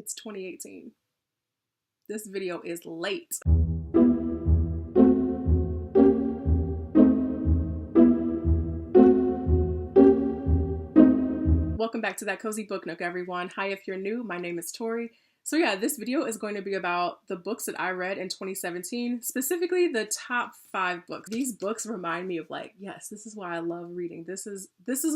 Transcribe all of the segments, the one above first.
It's 2018. This video is late. Welcome back to That Cozy Book Nook, everyone. Hi, if you're new, my name is Tori. So yeah, this video is going to be about the books that I read in 2017, specifically the top 5 books. These books remind me of like, yes, this is why I love reading. This is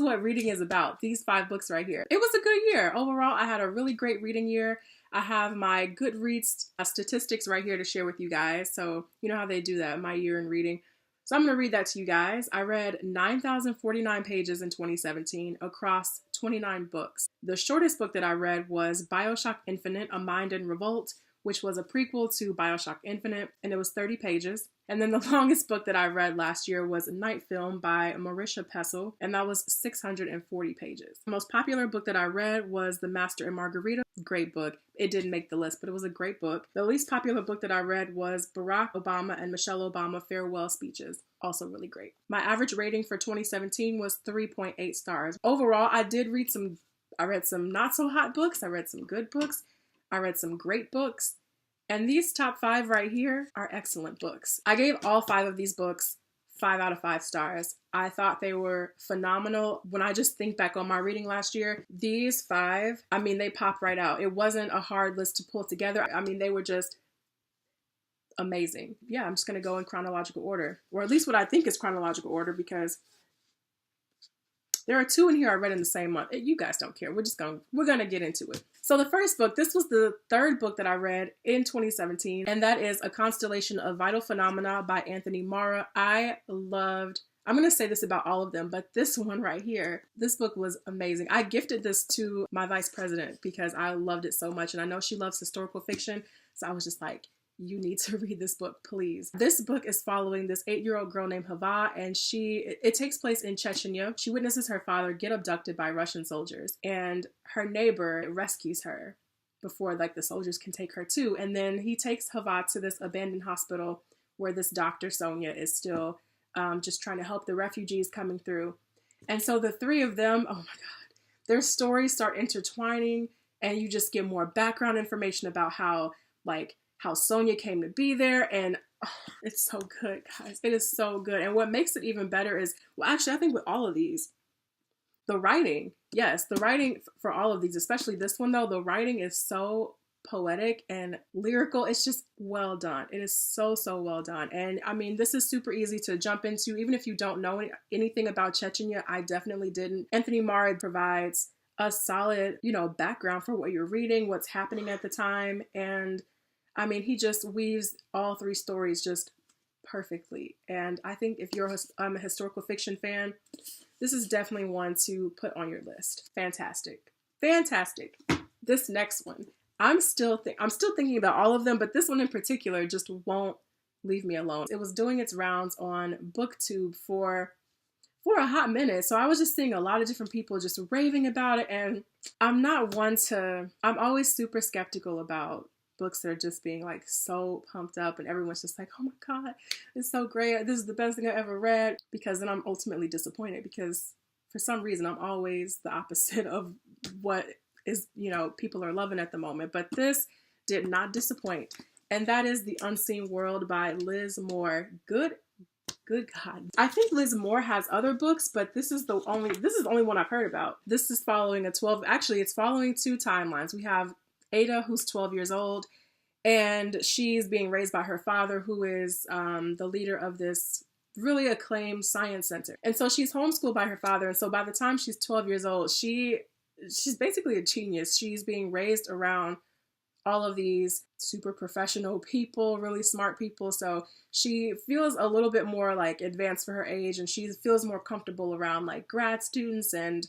what reading is about. These 5 books right here. It was a good year. Overall, I had a really great reading year. I have my Goodreads statistics right here to share with you guys. So you know how they do that, my year in reading. So I'm going to read that to you guys. I read 9,049 pages in 2017 across 29 books. The shortest book that I read was BioShock Infinite, A Mind in Revolt, which was a prequel to BioShock Infinite, and it was 30 pages. And then the longest book that I read last year was Night Film by Marisha Pessel, and that was 640 pages. The most popular book that I read was The Master and Margarita. Great book. It didn't make the list, but it was a great book. The least popular book that I read was Barack Obama and Michelle Obama Farewell Speeches. Also really great. My average rating for 2017 was 3.8 stars. Overall, I read some not so hot books. I read some good books. I read some great books. And these top 5 right here are excellent books. I gave all 5 of these books 5 out of 5 stars. I thought they were phenomenal. When I just think back on my reading last year, these 5, I mean, they pop right out. It wasn't a hard list to pull together. I mean, they were just amazing. Yeah, I'm just going to go in chronological order, or at least what I think is chronological order, because there are 2 in here I read in the same month. You guys don't care. We're gonna get into it. So the first book, this was the 3rd book that I read in 2017, and that is A Constellation of Vital Phenomena by Anthony Mara. I'm gonna say this about all of them, but this one right here, this book was amazing. I gifted this to my vice president because I loved it so much, and I know she loves historical fiction, so I was just like, you need to read this book, please. This book is following this 8-year-old girl named Hava, and it takes place in Chechnya. She witnesses her father get abducted by Russian soldiers, and her neighbor rescues her before like the soldiers can take her too. And then he takes Hava to this abandoned hospital where this doctor, Sonia, is still just trying to help the refugees coming through. And so the 3 of them, oh my God, their stories start intertwining, and you just get more background information about how Sonia came to be there, and it's so good, guys. It is so good. And what makes it even better is, well, actually, I think with all of these, the writing, yes, the writing for all of these, especially this one though, the writing is so poetic and lyrical. It's just well done. It is so, so well done. And I mean, this is super easy to jump into, even if you don't know anything about Chechnya. I definitely didn't. Anthony Mara provides a solid, background for what you're reading, what's happening at the time, and I mean, he just weaves all 3 stories just perfectly. And I think if you're a historical fiction fan, this is definitely one to put on your list. Fantastic. Fantastic. This next one, I'm still thinking about all of them, but this one in particular just won't leave me alone. It was doing its rounds on BookTube for a hot minute. So I was just seeing a lot of different people just raving about it. And I'm always super skeptical about books that are just being like so pumped up and everyone's just like, oh my God, it's so great. This is the best thing I ever read. Because then I'm ultimately disappointed, because for some reason I'm always the opposite of what is, people are loving at the moment. But this did not disappoint. And that is The Unseen World by Liz Moore. Good God. I think Liz Moore has other books, but this is the only one I've heard about. This is following it's following 2 timelines. We have Ada, who's 12 years old, and she's being raised by her father, who is the leader of this really acclaimed science center. And so she's homeschooled by her father. And so by the time she's 12 years old, she's basically a genius. She's being raised around all of these super professional people, really smart people. So she feels a little bit more like advanced for her age, and she feels more comfortable around like grad students and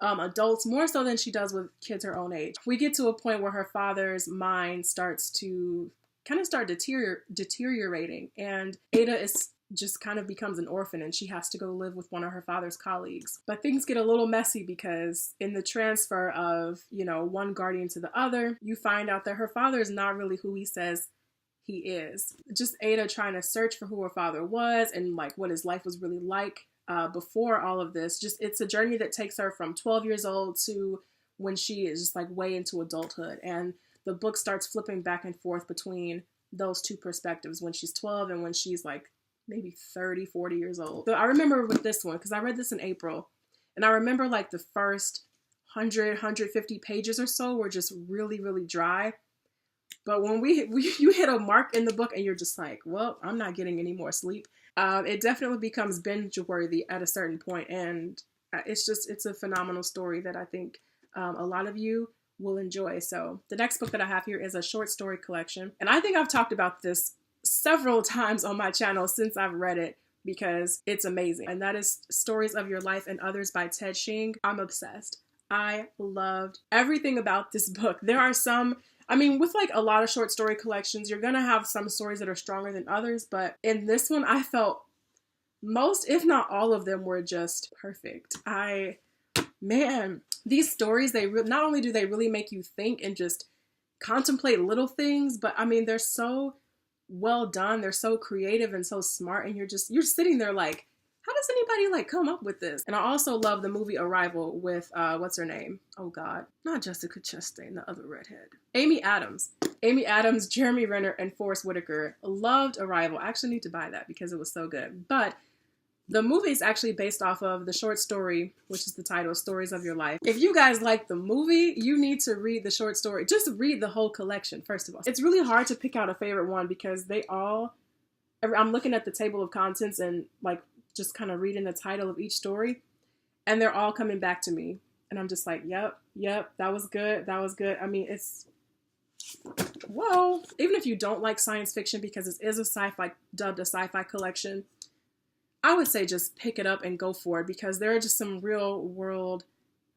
adults, more so than she does with kids her own age. We get to a point where her father's mind starts to kind of start deteriorating, and Ada just kind of becomes an orphan, and she has to go live with one of her father's colleagues. But things get a little messy, because in the transfer of, one guardian to the other, you find out that her father is not really who he says he is. Just Ada trying to search for who her father was and like what his life was really like before all of this. Just, it's a journey that takes her from 12 years old to when she is just like way into adulthood. And the book starts flipping back and forth between those two perspectives, when she's 12 and when she's like maybe 30, 40 years old. So I remember with this one, because I read this in April, and I remember like the first 150 pages or so were just really, really dry. But when you hit a mark in the book and you're just like, well, I'm not getting any more sleep. It definitely becomes binge worthy at a certain point. And it's a phenomenal story that I think a lot of you will enjoy. So the next book that I have here is a short story collection. And I think I've talked about this several times on my channel since I've read it, because it's amazing. And that is Stories of Your Life and Others by Ted Chiang. I'm obsessed. I loved everything about this book. There are some, I mean, with like a lot of short story collections, you're going to have some stories that are stronger than others. But in this one, I felt most, if not all of them, were just perfect. Man, these stories, not only do they really make you think and just contemplate little things, but I mean, they're so well done. They're so creative and so smart. And you're sitting there like, how does anybody like come up with this? And I also love the movie Arrival with, what's her name? Oh God, not Jessica Chastain, the other redhead. Amy Adams, Jeremy Renner, and Forest Whitaker. Loved Arrival. I actually need to buy that because it was so good. But the movie is actually based off of the short story, which is the title, Stories of Your Life. If you guys like the movie, you need to read the short story. Just read the whole collection, first of all. It's really hard to pick out a favorite one because I'm looking at the table of contents and like just kind of reading the title of each story, and they're all coming back to me. And I'm just like, yep, that was good. I mean, whoa. Even if you don't like science fiction, because it is dubbed a sci-fi collection, I would say just pick it up and go for it, because there are just some real world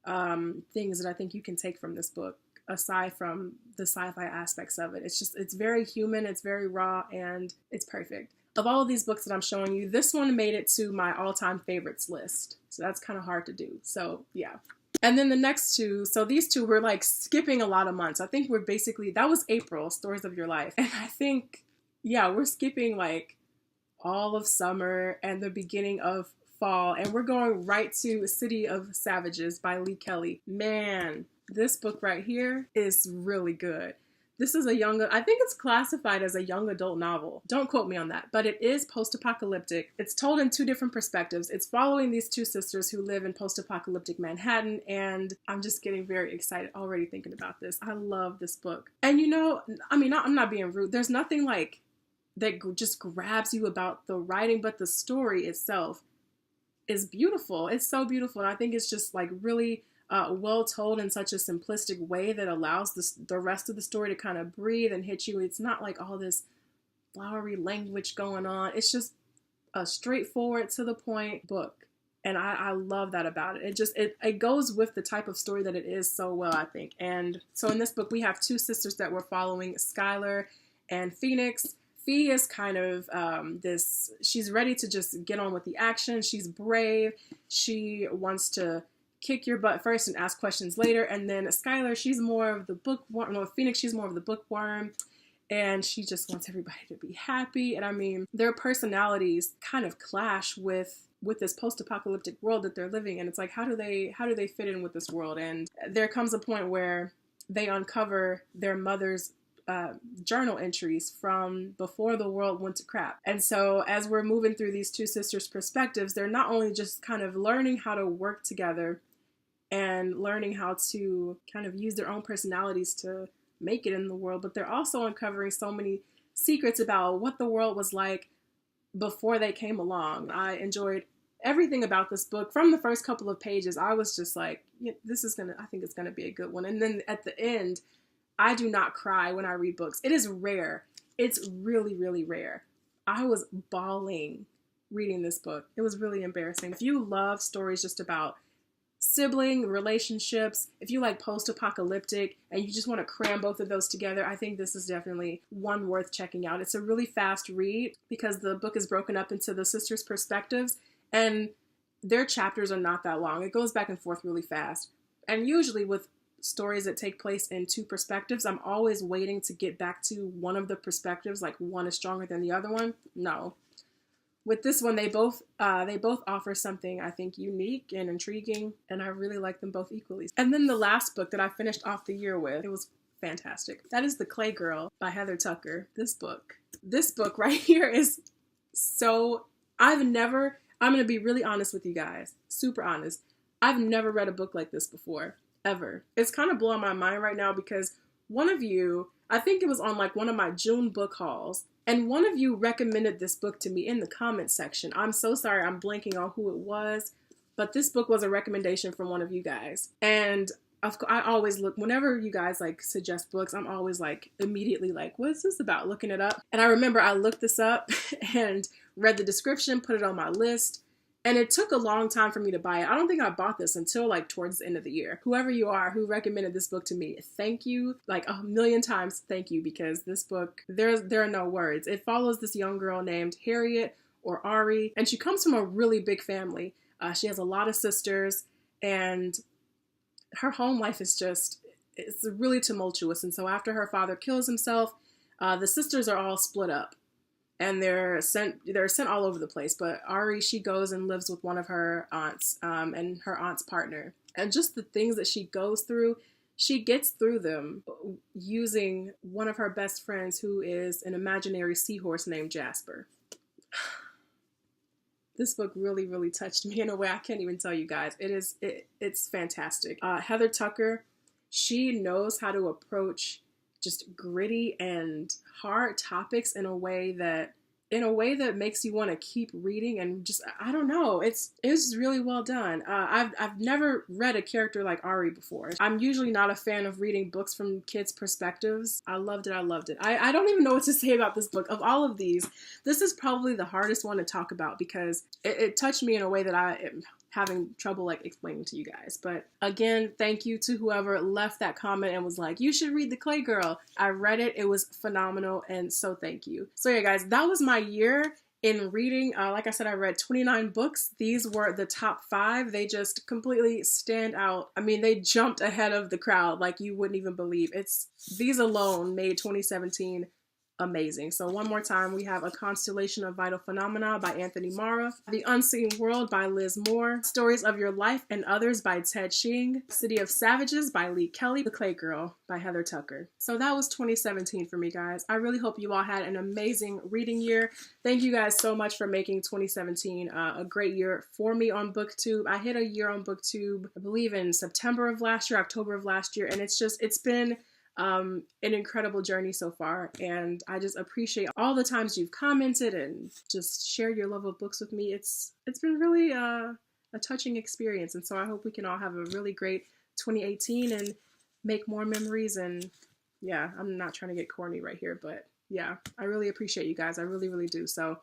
things that I think you can take from this book, aside from the sci-fi aspects of it. It's very human, it's very raw, and it's perfect. Of all of these books that I'm showing you, this one made it to my all-time favorites list. So that's kind of hard to do. So yeah. And then the next two, so these two were like skipping a lot of months. I think that was April, Stories of Your Life. And I think, yeah, we're skipping like all of summer and the beginning of fall. And we're going right to City of Savages by Lee Kelly. Man, this book right here is really good. This is I think it's classified as a young adult novel. Don't quote me on that, but it is post-apocalyptic. It's told in two different perspectives. It's following these two sisters who live in post-apocalyptic Manhattan, and I'm just getting very excited already thinking about this. I love this book. And I'm not being rude. There's nothing like that just grabs you about the writing, but the story itself is beautiful. It's so beautiful, and I think it's just like really well told in such a simplistic way that allows the rest of the story to kind of breathe and hit you. It's not like all this flowery language going on. It's just a straightforward, to the point book. And I love that about it. It goes with the type of story that it is so well, I think. And so in this book, we have two sisters that we're following, Skylar and Phoenix. Fee is kind of she's ready to just get on with the action. She's brave. She wants to kick your butt first and ask questions later. And then Skylar, she's more of the bookworm. No, Phoenix, she's more of the bookworm. And she just wants everybody to be happy. And I mean, their personalities kind of clash with this post-apocalyptic world that they're living in. It's like, how do they fit in with this world? And there comes a point where they uncover their mother's journal entries from before the world went to crap. And so as we're moving through these two sisters' perspectives, they're not only just kind of learning how to work together and learning how to kind of use their own personalities to make it in the world, but they're also uncovering so many secrets about what the world was like before they came along. I enjoyed everything about this book. From the first couple of pages, I was just like, yeah, I think it's gonna be a good one. And then at the end, I do not cry when I read books. It is rare. It's really, really rare. I was bawling reading this book. It was really embarrassing. If you love stories just about sibling relationships, if you like post-apocalyptic and you just want to cram both of those together, I think this is definitely one worth checking out. It's a really fast read because the book is broken up into the sisters' perspectives, and their chapters are not that long. It goes back and forth really fast. And usually with stories that take place in two perspectives, I'm always waiting to get back to one of the perspectives, like one is stronger than the other one. No. with this one, they both offer something I think unique and intriguing, and I really like them both equally. And then the last book that I finished off the year with, it was fantastic. That is The Clay Girl by Heather Tucker. This book right here is so, I'm going to be really honest with you guys, super honest. I've never read a book like this before, ever. It's kind of blowing my mind right now because one of you, I think it was on like one of my June book hauls, and one of you recommended this book to me in the comment section. I'm so sorry, I'm blanking on who it was, but this book was a recommendation from one of you guys. And I always look, whenever you guys like suggest books, I'm always like immediately like, what's this about? Looking it up. And I remember I looked this up and read the description, put it on my list. And it took a long time for me to buy it. I don't think I bought this until like towards the end of the year. Whoever you are who recommended this book to me, thank you. Like 1,000,000 times thank you, because this book, there are no words. It follows this young girl named Harriet, or Ari, and she comes from a really big family. She has a lot of sisters, and her home life is it's really tumultuous. And so after her father kills himself, the sisters are all split up. And they're sent all over the place. But Ari, she goes and lives with one of her aunts and her aunt's partner. And just the things that she goes through, she gets through them using one of her best friends, who is an imaginary seahorse named Jasper. This book really, really touched me in a way I can't even tell you guys. It's fantastic. Heather Tucker, she knows how to approach just gritty and hard topics in a way that makes you want to keep reading, and just, I don't know, it's really well done. I've never read a character like Ari before. I'm usually not a fan of reading books from kids' perspectives. I loved it. I don't even know what to say about this book. Of all of these, this is probably the hardest one to talk about because it touched me in a way that I am having trouble like explaining to you guys. But again, thank you to whoever left that comment and was like, you should read The Clay Girl. I read it. It was phenomenal. And so thank you. So yeah, guys, that was my year in reading. Like I said, I read 29 books. These were the top 5. They just completely stand out. I mean, they jumped ahead of the crowd like you wouldn't even believe. These alone made 2017 amazing. So one more time, we have A Constellation of Vital Phenomena by Anthony Mara, The Unseen World by Liz Moore, Stories of Your Life and Others by Ted Chiang, City of Savages by Lee Kelly, The Clay Girl by Heather Tucker. So that was 2017 for me, guys. I really hope you all had an amazing reading year. Thank you guys so much for making 2017 a great year for me on BookTube. I hit a year on BookTube, I believe in September of last year, October of last year, and it's been an incredible journey so far, and I just appreciate all the times you've commented and just shared your love of books with me. It's been really a touching experience, and so I hope we can all have a really great 2018 and make more memories. And yeah, I'm not trying to get corny right here, but yeah, I really appreciate you guys. I really, really do. So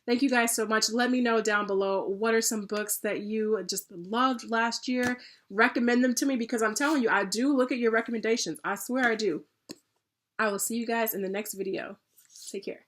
thank you guys so much. Let me know down below, what are some books that you just loved last year? Recommend them to me, because I'm telling you, I do look at your recommendations. I swear I do. I will see you guys in the next video. Take care.